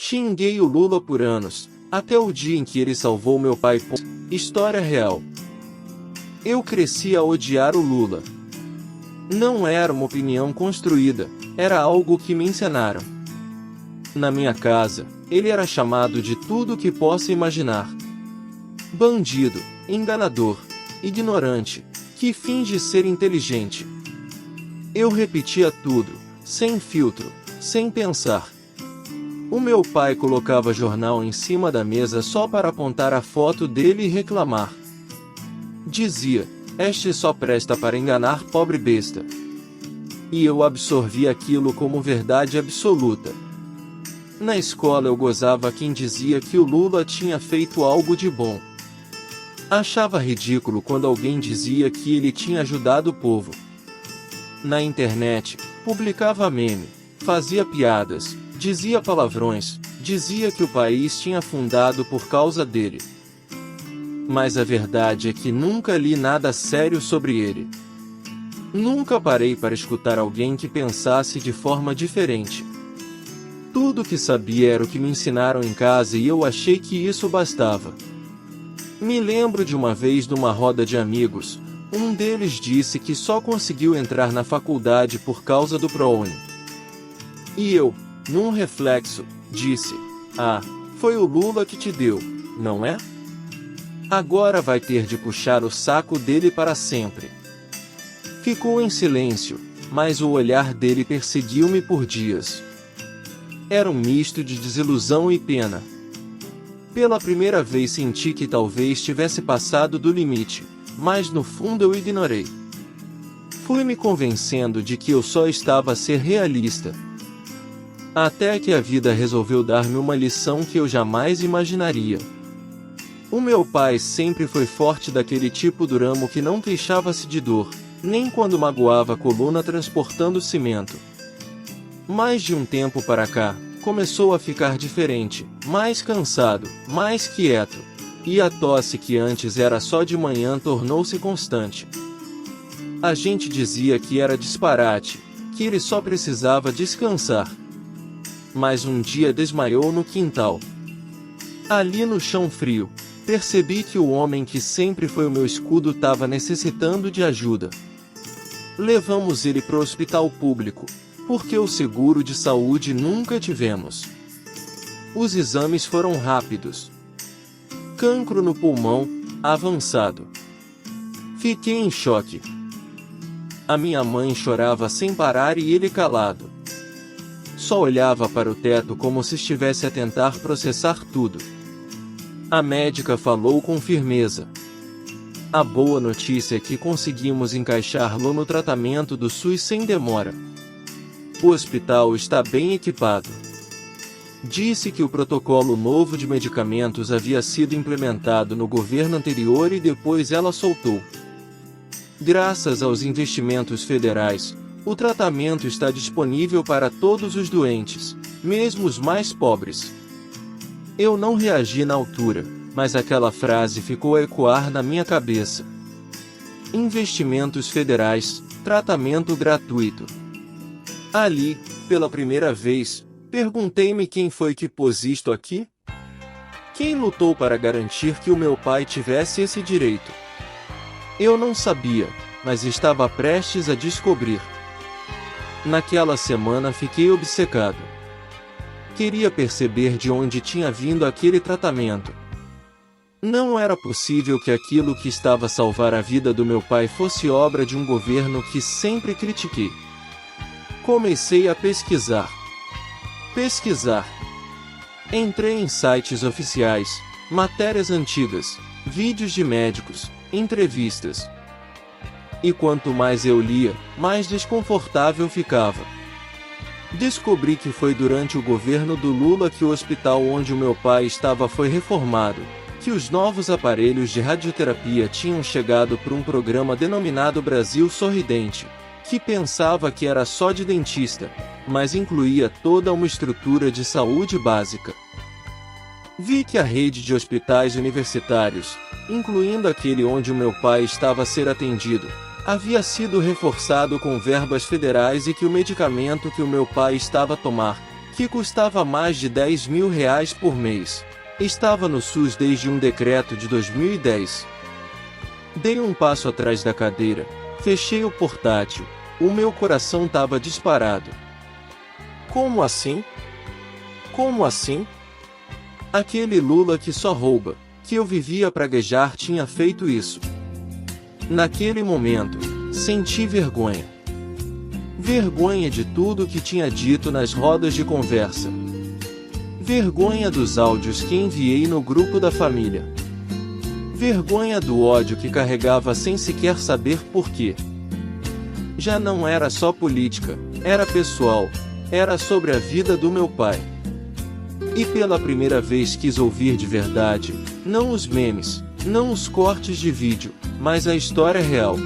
Xinguei o Lula por anos, até o dia em que ele salvou meu pai. História real. Eu cresci a odiar o Lula. Não era uma opinião construída, era algo que me ensinaram. Na minha casa, ele era chamado de tudo que possa imaginar. Bandido, enganador, ignorante, que finge ser inteligente. Eu repetia tudo, sem filtro, sem pensar. O meu pai colocava jornal em cima da mesa só para apontar a foto dele e reclamar. Dizia, este só presta para enganar pobre besta. E eu absorvi aquilo como verdade absoluta. Na escola eu gozava quem dizia que o Lula tinha feito algo de bom. Achava ridículo quando alguém dizia que ele tinha ajudado o povo. Na internet, publicava meme, fazia piadas, dizia palavrões, dizia que o país tinha afundado por causa dele. Mas a verdade é que nunca li nada sério sobre ele. Nunca parei para escutar alguém que pensasse de forma diferente. Tudo que sabia era o que me ensinaram em casa e eu achei que isso bastava. Me lembro de uma vez numa roda de amigos, um deles disse que só conseguiu entrar na faculdade por causa do ProUni. E eu, num reflexo, disse, foi o Lula que te deu, não é? Agora vai ter de puxar o saco dele para sempre. Ficou em silêncio, mas o olhar dele perseguiu-me por dias. Era um misto de desilusão e pena. Pela primeira vez senti que talvez tivesse passado do limite, mas no fundo eu ignorei. Fui me convencendo de que eu só estava a ser realista. Até que a vida resolveu dar-me uma lição que eu jamais imaginaria. O meu pai sempre foi forte daquele tipo duramo que não queixava-se de dor, nem quando magoava a coluna transportando cimento. Mais de um tempo para cá, começou a ficar diferente, mais cansado, mais quieto, e a tosse que antes era só de manhã tornou-se constante. A gente dizia que era disparate, que ele só precisava descansar. Mas um dia desmaiou no quintal. Ali no chão frio, percebi que o homem que sempre foi o meu escudo estava necessitando de ajuda. Levamos ele para o hospital público, porque o seguro de saúde nunca tivemos. Os exames foram rápidos. Cancro no pulmão, avançado. Fiquei em choque. A minha mãe chorava sem parar e ele calado. Só olhava para o teto como se estivesse a tentar processar tudo. A médica falou com firmeza. A boa notícia é que conseguimos encaixá-lo no tratamento do SUS sem demora. O hospital está bem equipado. Disse que o protocolo novo de medicamentos havia sido implementado no governo anterior e depois ela soltou. Graças aos investimentos federais, o tratamento está disponível para todos os doentes, mesmo os mais pobres. Eu não reagi na altura, mas aquela frase ficou a ecoar na minha cabeça. Investimentos federais, tratamento gratuito. Ali, pela primeira vez, perguntei-me quem foi que pôs isto aqui? Quem lutou para garantir que o meu pai tivesse esse direito? Eu não sabia, mas estava prestes a descobrir. Naquela semana fiquei obcecado. Queria perceber de onde tinha vindo aquele tratamento. Não era possível que aquilo que estava a salvar a vida do meu pai fosse obra de um governo que sempre critiquei. Comecei a pesquisar. Entrei em sites oficiais, matérias antigas, vídeos de médicos, entrevistas. E quanto mais eu lia, mais desconfortável ficava. Descobri que foi durante o governo do Lula que o hospital onde o meu pai estava foi reformado, que os novos aparelhos de radioterapia tinham chegado por um programa denominado Brasil Sorridente, que pensava que era só de dentista, mas incluía toda uma estrutura de saúde básica. Vi que a rede de hospitais universitários, incluindo aquele onde o meu pai estava a ser atendido, havia sido reforçado com verbas federais e que o medicamento que o meu pai estava a tomar, que custava mais de R$ 10.000 por mês. Estava no SUS desde um decreto de 2010. Dei um passo atrás da cadeira, fechei o portátil, o meu coração estava disparado. Como assim? Como assim? Aquele Lula que só rouba, que eu vivia a praguejar tinha feito isso. Naquele momento, senti vergonha. Vergonha de tudo que tinha dito nas rodas de conversa. Vergonha dos áudios que enviei no grupo da família. Vergonha do ódio que carregava sem sequer saber por quê. Já não era só política, era pessoal, era sobre a vida do meu pai. E pela primeira vez quis ouvir de verdade, não os memes, não os cortes de vídeo, mas a história real.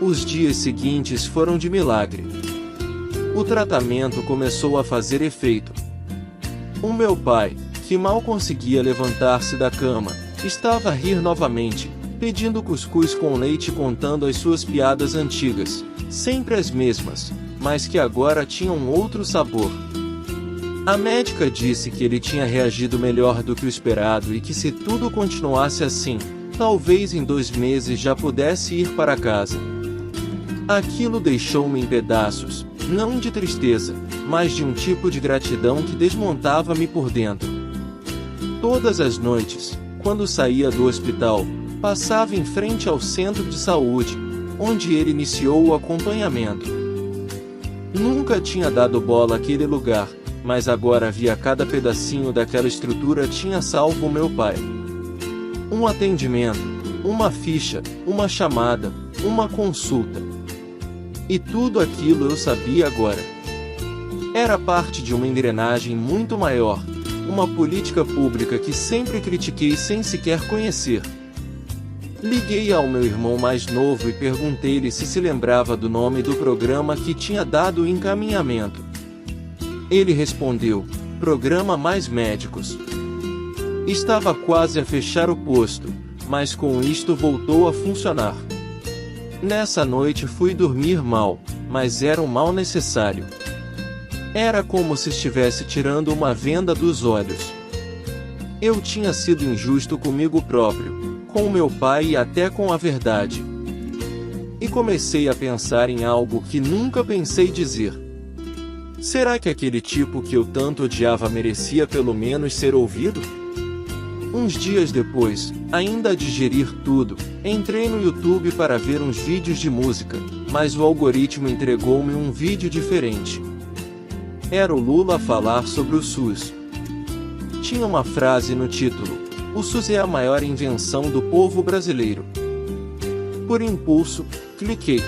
Os dias seguintes foram de milagre. O tratamento começou a fazer efeito. O meu pai, que mal conseguia levantar-se da cama, estava a rir novamente, pedindo cuscuz com leite, contando as suas piadas antigas, sempre as mesmas, mas que agora tinham outro sabor. A médica disse que ele tinha reagido melhor do que o esperado e que se tudo continuasse assim, talvez em 2 meses já pudesse ir para casa. Aquilo deixou-me em pedaços, não de tristeza, mas de um tipo de gratidão que desmontava-me por dentro. Todas as noites, quando saía do hospital, passava em frente ao centro de saúde, onde ele iniciou o acompanhamento. Nunca tinha dado bola àquele lugar, mas agora via cada pedacinho daquela estrutura tinha salvo meu pai. Um atendimento, uma ficha, uma chamada, uma consulta. E tudo aquilo eu sabia agora. Era parte de uma engrenagem muito maior, uma política pública que sempre critiquei sem sequer conhecer. Liguei ao meu irmão mais novo e perguntei-lhe se lembrava do nome do programa que tinha dado o encaminhamento. Ele respondeu: Programa Mais Médicos. Estava quase a fechar o posto, mas com isto voltou a funcionar. Nessa noite fui dormir mal, mas era um mal necessário. Era como se estivesse tirando uma venda dos olhos. Eu tinha sido injusto comigo próprio, com meu pai e até com a verdade. E comecei a pensar em algo que nunca pensei dizer. Será que aquele tipo que eu tanto odiava merecia pelo menos ser ouvido? Uns dias depois, ainda a digerir tudo, entrei no YouTube para ver uns vídeos de música, mas o algoritmo entregou-me um vídeo diferente. Era o Lula a falar sobre o SUS. Tinha uma frase no título: "O SUS é a maior invenção do povo brasileiro". Por impulso, cliquei.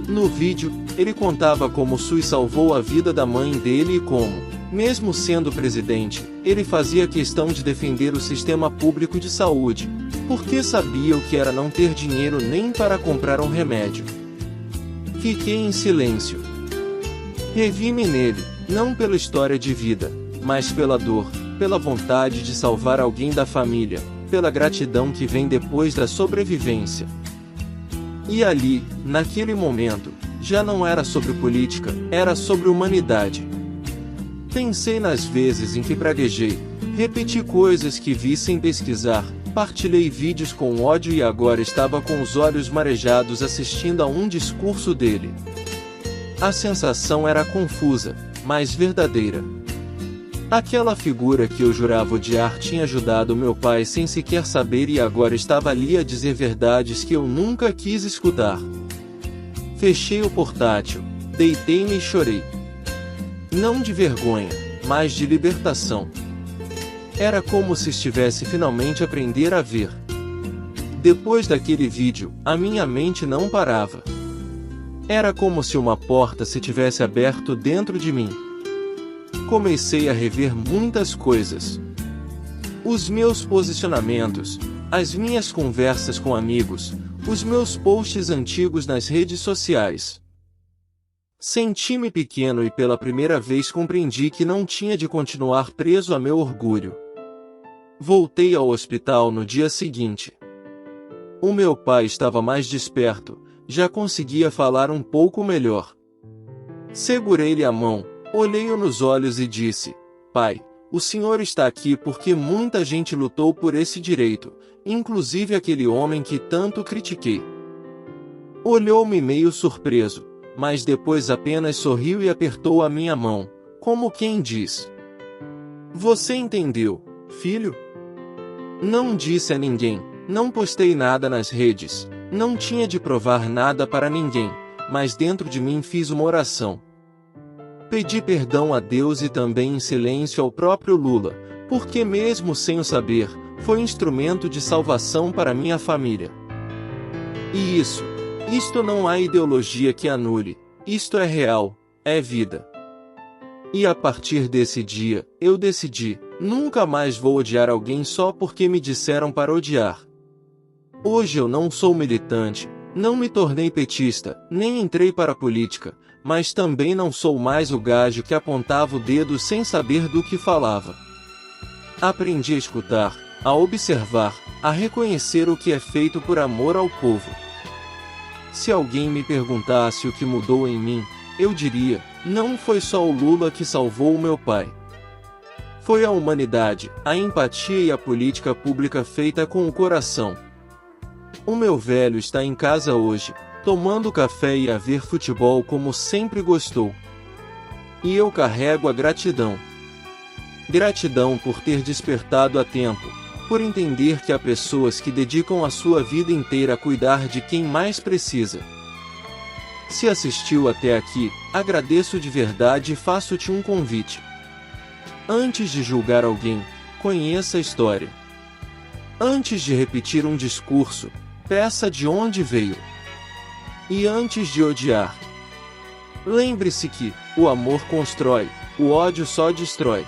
No vídeo, ele contava como o SUS salvou a vida da mãe dele e como, mesmo sendo presidente, ele fazia questão de defender o sistema público de saúde, porque sabia o que era não ter dinheiro nem para comprar um remédio. Fiquei em silêncio. Revi-me nele, não pela história de vida, mas pela dor, pela vontade de salvar alguém da família, pela gratidão que vem depois da sobrevivência. E ali, naquele momento, já não era sobre política, era sobre humanidade. Pensei nas vezes em que praguejei, repeti coisas que vi sem pesquisar, partilhei vídeos com ódio e agora estava com os olhos marejados assistindo a um discurso dele. A sensação era confusa, mas verdadeira. Aquela figura que eu jurava odiar tinha ajudado meu pai sem sequer saber e agora estava ali a dizer verdades que eu nunca quis escutar. Fechei o portátil, deitei-me e chorei. Não de vergonha, mas de libertação. Era como se estivesse finalmente a aprender a ver. Depois daquele vídeo, a minha mente não parava. Era como se uma porta se tivesse aberto dentro de mim. Comecei a rever muitas coisas. Os meus posicionamentos, as minhas conversas com amigos, os meus posts antigos nas redes sociais. Senti-me pequeno e pela primeira vez compreendi que não tinha de continuar preso a meu orgulho. Voltei ao hospital no dia seguinte. O meu pai estava mais desperto, já conseguia falar um pouco melhor. Segurei-lhe a mão, Olhei-o nos olhos e disse: Pai, o Senhor está aqui porque muita gente lutou por esse direito, inclusive aquele homem que tanto critiquei. Olhou-me meio surpreso, mas depois apenas sorriu e apertou a minha mão, como quem diz: Você entendeu, filho? Não disse a ninguém, não postei nada nas redes, não tinha de provar nada para ninguém, mas dentro de mim fiz uma oração. Pedi perdão a Deus e também em silêncio ao próprio Lula, porque mesmo sem o saber, foi instrumento de salvação para minha família. E isto não há ideologia que anule, isto é real, é vida. E a partir desse dia, eu decidi, nunca mais vou odiar alguém só porque me disseram para odiar. Hoje eu não sou militante, não me tornei petista, nem entrei para a política, mas também não sou mais o gajo que apontava o dedo sem saber do que falava. Aprendi a escutar, a observar, a reconhecer o que é feito por amor ao povo. Se alguém me perguntasse o que mudou em mim, eu diria, não foi só o Lula que salvou o meu pai. Foi a humanidade, a empatia e a política pública feita com o coração. O meu velho está em casa hoje, tomando café e a ver futebol como sempre gostou. E eu carrego a gratidão. Gratidão por ter despertado a tempo, por entender que há pessoas que dedicam a sua vida inteira a cuidar de quem mais precisa. Se assistiu até aqui, agradeço de verdade e faço-te um convite. Antes de julgar alguém, conheça a história. Antes de repetir um discurso, peça de onde veio. E antes de odiar, lembre-se que o amor constrói, o ódio só destrói.